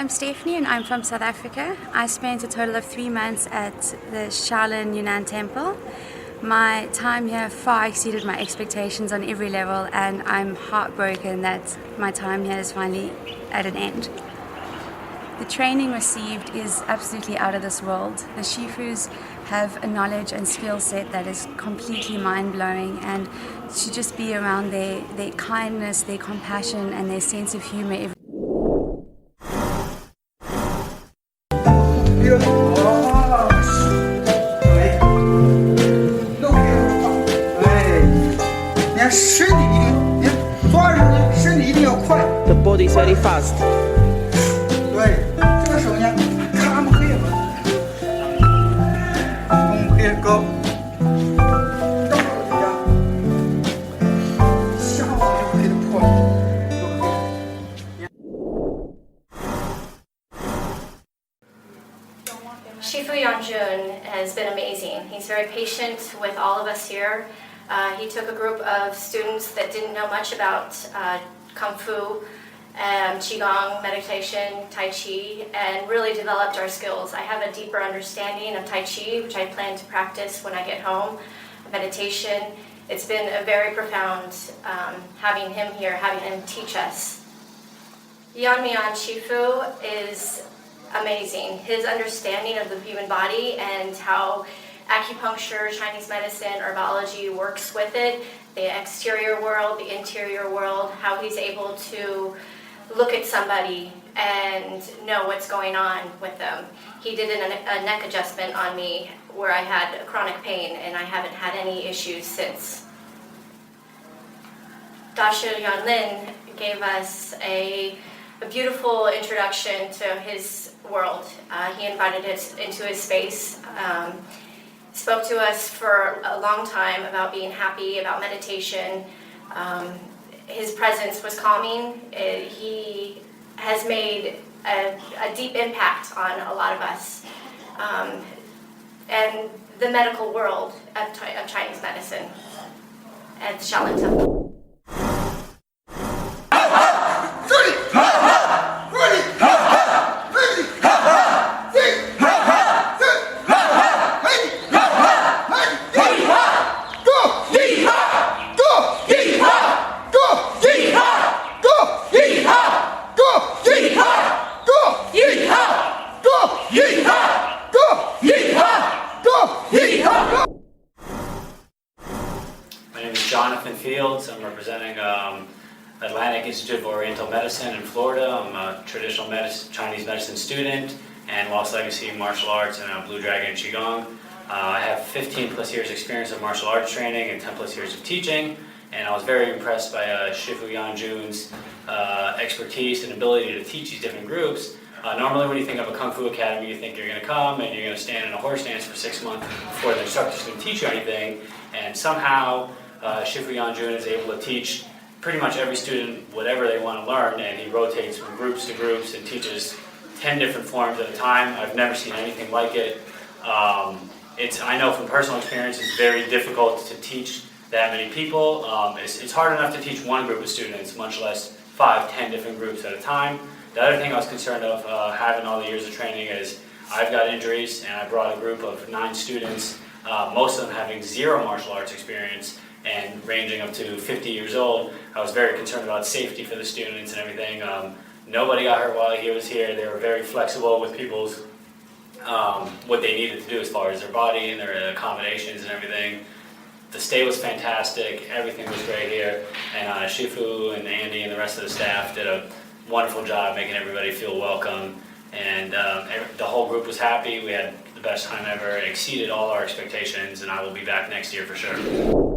I'm Stephanie and I'm from South Africa. I spent a total of 3 months at the Shaolin Temple. My time here far exceeded my expectations on every level, and I'm heartbroken that my time here is finally at an end. The training received is absolutely out of this world. The Shifus have a knowledge and skill set that is completely mind-blowing, and to just be around their kindness, their compassion and their sense of humor. The body is very fast. 对，这个手呢，咔不可以了，弓可以高，到了这样，下往就可以破，都可以。Shifu Yanjun has been amazing. He's very patient with all of us here. He took a group of students that didn't know much about Kung Fu, Qigong, meditation, Tai Chi, and really developed our skills. I have a deeper understanding of Tai Chi, which I plan to practice when I get home. Meditation, it's been a very profound having him here, having him teach us. Yanmian Shifu is amazing. His understanding of the human body and how acupuncture, Chinese medicine, herbology works with it, the exterior world, the interior world, how he's able to look at somebody and know what's going on with them. He did a neck adjustment on me where I had chronic pain, and I haven't had any issues since. Dasha Yanlin gave us a beautiful introduction to his world. He invited us into his space. Spoke to us for a long time about being happy, about meditation. His presence was calming. He has made a deep impact on a lot of us. And the medical world of Chinese medicine at the Shaolin Temple. My name is Jonathan Fields. I'm representing Atlantic Institute of Oriental Medicine in Florida. I'm a traditional Chinese medicine student and Lost Legacy martial arts and Blue Dragon Qigong. I have 15 plus years experience of martial arts training and 10 plus years of teaching, and I was very impressed by Shifu Yanjun's expertise and ability to teach these different groups. Normally when you think of a Kung Fu Academy, you think you're going to come and you're going to stand in a horse stance for 6 months before the instructor's going to teach you anything, and somehow Shifu Yanjun is able to teach pretty much every student whatever they want to learn, and he rotates from groups to groups and teaches 10 different forms at a time. I've never seen anything like it. I know from personal experience it's very difficult to teach that many people. It's hard enough to teach one group of students, much less 5, 10 different groups at a time. The other thing I was concerned of having all the years of training is I've got injuries, and I brought a group of 9 students, most of them having 0 martial arts experience and ranging up to 50 years old. I was very concerned about safety for the students and everything. Nobody got hurt while he was here. They were very flexible with people's what they needed to do as far as their body and their accommodations and everything. The stay was fantastic. Everything was great here, and Shifu and Andy and the rest of the staff did a wonderful job making everybody feel welcome, and the whole group was happy. We had the best time ever. It exceeded all our expectations, and I will be back next year for sure.